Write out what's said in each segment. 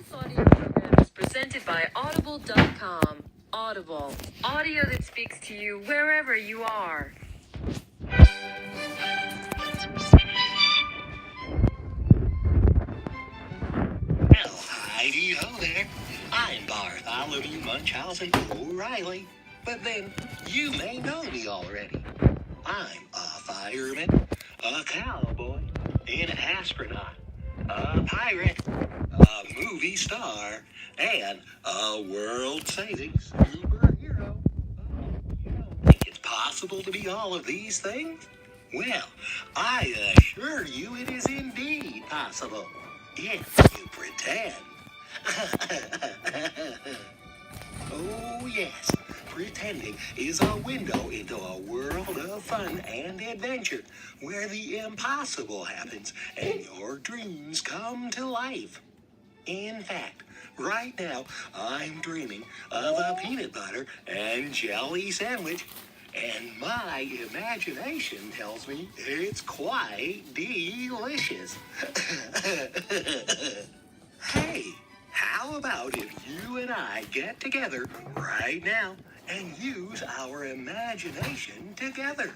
This audio program is presented by audible.com. Audible, audio that speaks to you wherever you are. Well, hi-do-ho there. I'm Bartholomew Munchausen O'Reilly. But then, you may know me already. I'm a fireman, a cowboy, an astronaut, a pirate, a movie star, and a world-saving superhero. You don't think it's possible to be all of these things? Well, I assure you it is indeed possible. If you pretend. Oh, yes. Pretending is a window into a world of fun and adventure where the impossible happens and your dreams come to life. In fact, right now, I'm dreaming of a peanut butter and jelly sandwich, and my imagination tells me it's quite delicious. Hey, how about if you and I get together right now and use our imagination together?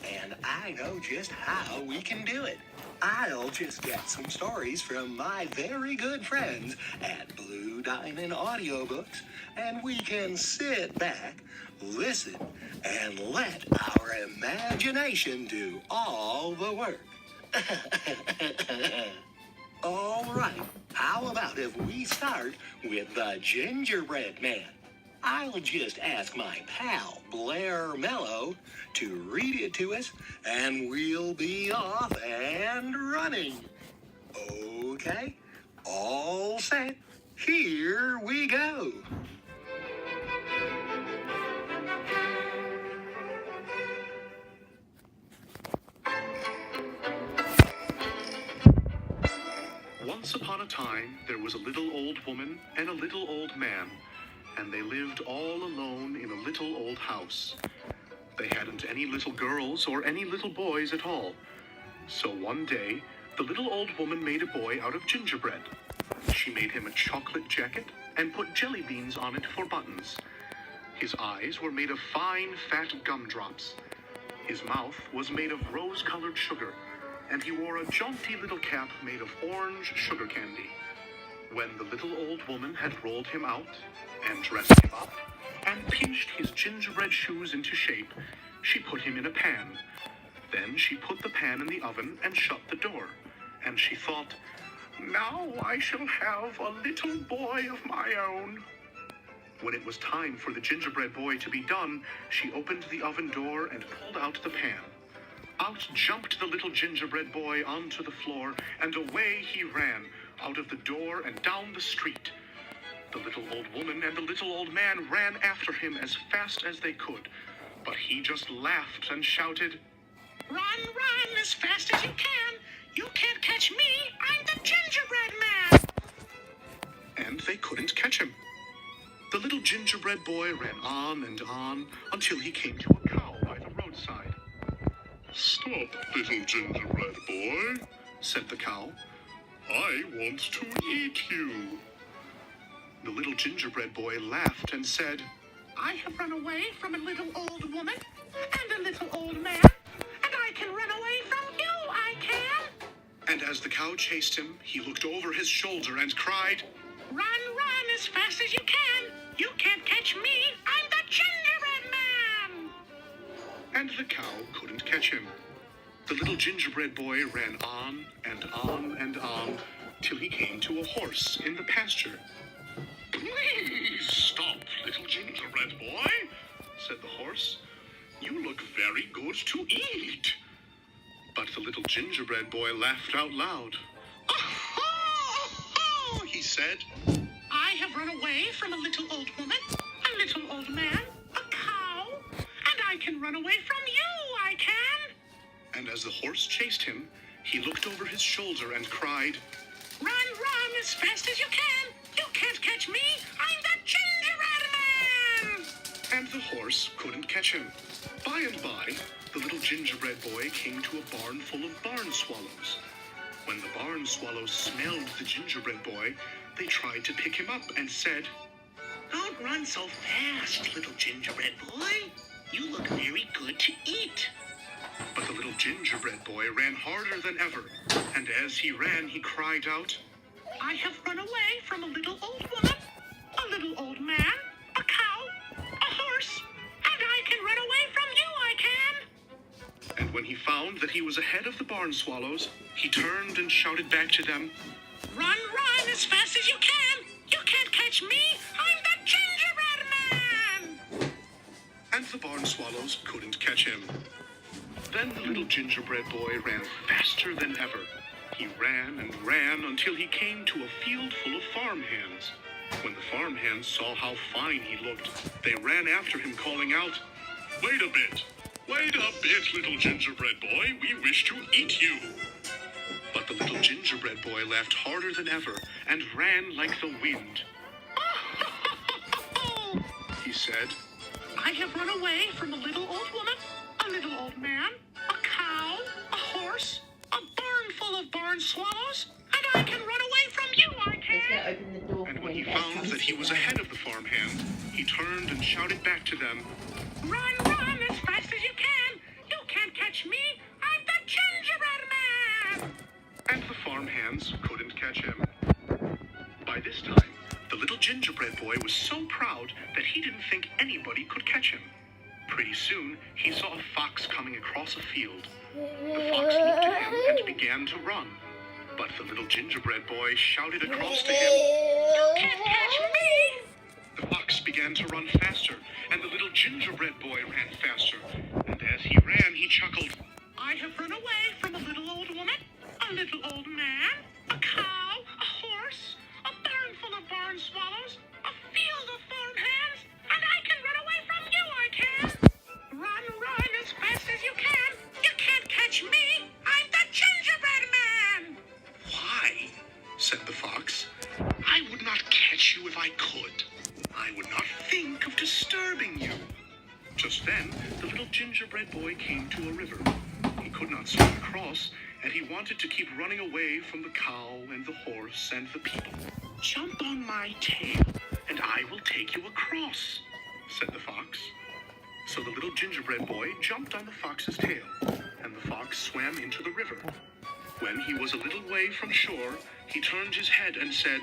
And I know just how we can do it. I'll just get some stories from my very good friends at Blue Diamond Audiobooks, and we can sit back, listen, and let our imagination do all the work. All right, how about if we start with the gingerbread man? I'll just ask my pal Blair Mello to read it to us, and we'll be off and running. Okay, all set. Here we go. Once upon a time, there was a little old woman and a little old man, and they lived all alone in a little old house. They hadn't any little girls or any little boys at all. So one day, the little old woman made a boy out of gingerbread. She made him a chocolate jacket and put jelly beans on it for buttons. His eyes were made of fine, fat gumdrops. His mouth was made of rose-colored sugar, and he wore a jaunty little cap made of orange sugar candy. When the little old woman had rolled him out and dressed him up and pinched his gingerbread shoes into shape, she put him in a pan. Then she put the pan in the oven and shut the door, and she thought, "Now I shall have a little boy of my own." When it was time for the gingerbread boy to be done, she opened the oven door and pulled out the pan. Out jumped the little gingerbread boy onto the floor, and away he ran, out of the door and down the street. The little old woman and the little old man ran after him as fast as they could, but he just laughed and shouted, "Run, run as fast as you can! You can't catch me! I'm the gingerbread man!" And they couldn't catch him. The little gingerbread boy ran on and on until he came to a cow by the roadside. "Stop, little gingerbread boy," said the cow. "I want to eat you." The little gingerbread boy laughed and said, "I have run away from a little old woman and a little old man, and I can run away from you, I can." And as the cow chased him, he looked over his shoulder and cried, "Run, run as fast as you can! You can't catch me! I'm the gingerbread man!" And the cow couldn't catch him. The little gingerbread boy ran on and on and on till he came to a horse in the pasture. "Please stop, little gingerbread boy," said the horse. "You look very good to eat." But the little gingerbread boy laughed out loud. "Oh, he said, "I have run away from a little old woman, a little old man, a cow, and I can run away from you, I can." And as the horse chased him, he looked over his shoulder and cried, "Run, run as fast as you can! You can't catch me! I'm the gingerbread man!" And the horse couldn't catch him. By and by, the little gingerbread boy came to a barn full of barn swallows. When the barn swallows smelled the gingerbread boy, they tried to pick him up and said, Don't run so fast, little gingerbread boy. You look very good to eat. But the little gingerbread boy ran harder than ever, and as he ran, he cried out, I have run away from a little old woman, a little old man, a cow, a horse, and I can run away from you, I can. And when he found that he was ahead of the barn swallows, he turned and shouted back to them, Run as fast as you can. You can't catch me. I'm the gingerbread man. and the barn swallows couldn't catch him. Then the little gingerbread boy ran faster than ever. He ran and ran until he came to a field full of farmhands. When the farmhands saw how fine he looked, they ran after him calling out, Wait a bit, little gingerbread boy, we wish to eat you. But the little gingerbread boy laughed harder than ever and ran like the wind. He said, I have run away from a little old woman, a little old man, a cow, a horse, a barn full of barn swallows, and I can run away from you, I can. Open the door and for when he you. found that he was ahead of the farmhands, he turned and shouted back to them, Run as fast as you can. You can't catch me. I'm the gingerbread man. and the farmhands couldn't catch him. By this time, the little gingerbread boy was so proud that he didn't think anybody could catch him. Pretty soon, he saw a fox coming across a field. The fox looked at him and began to run. But the little gingerbread boy shouted across to him, You can't catch me. The fox began to run faster, and the little gingerbread boy ran faster. And as he ran, he chuckled, I have run away from a little old woman, a little old man, a cow, a horse, a barn full of barn swallows, a field of farmhands, and I can run away from you, I can. Run as fast as you can. You can't catch me. I'm the gingerbread man. Why? Said the fox. I would not catch you if I could. I would not think of disturbing you. Just then, the little gingerbread boy came to a river. He could not swim across, and he wanted to keep running away from the cow and the horse and the people. Jump on my tail, and I will take you across, said the fox. So the little gingerbread boy jumped on the fox's tail, and the fox swam into the river. When he was a little way from shore, he turned his head and said,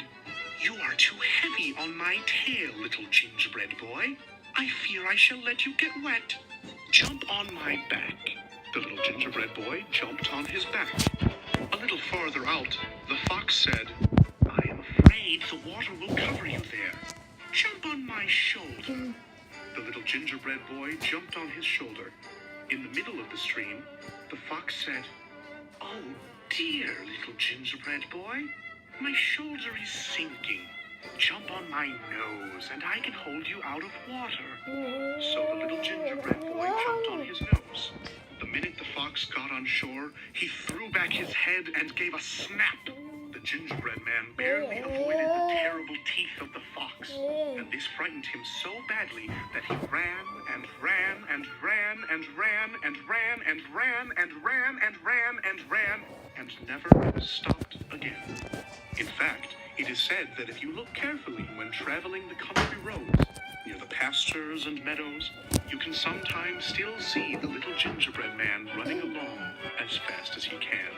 You are too heavy on my tail, little gingerbread boy. I fear I shall let you get wet. Jump on my back. The little gingerbread boy jumped on his back. A little farther out, the fox said, I am afraid the water will cover you there. Jump on my shoulder. The little gingerbread boy jumped on his shoulder. In the middle of the stream, the fox said, Oh dear, little gingerbread boy, my shoulder is sinking. Jump on my nose, and I can hold you out of water. So the little gingerbread boy jumped on his nose. The minute the fox got on shore, he threw back his head and gave a snap. The gingerbread man barely avoided the terrible teeth of the fox, and this frightened him so badly that he ran and ran and ran and ran and ran and ran and ran and ran and ran and never stopped again. In fact, it is said that if you look carefully when traveling the country roads, near the pastures and meadows, you can sometimes still see the little gingerbread man running along as fast as he can.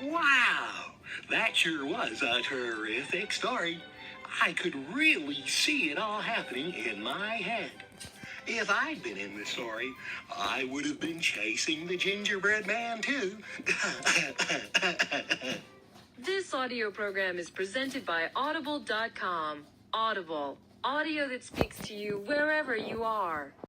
Wow, that sure was a terrific story. I could really see it all happening in my head. If I'd been in the story, I would have been chasing the gingerbread man too. This audio program is presented by audible.com. Audible, audio that speaks to you wherever you are.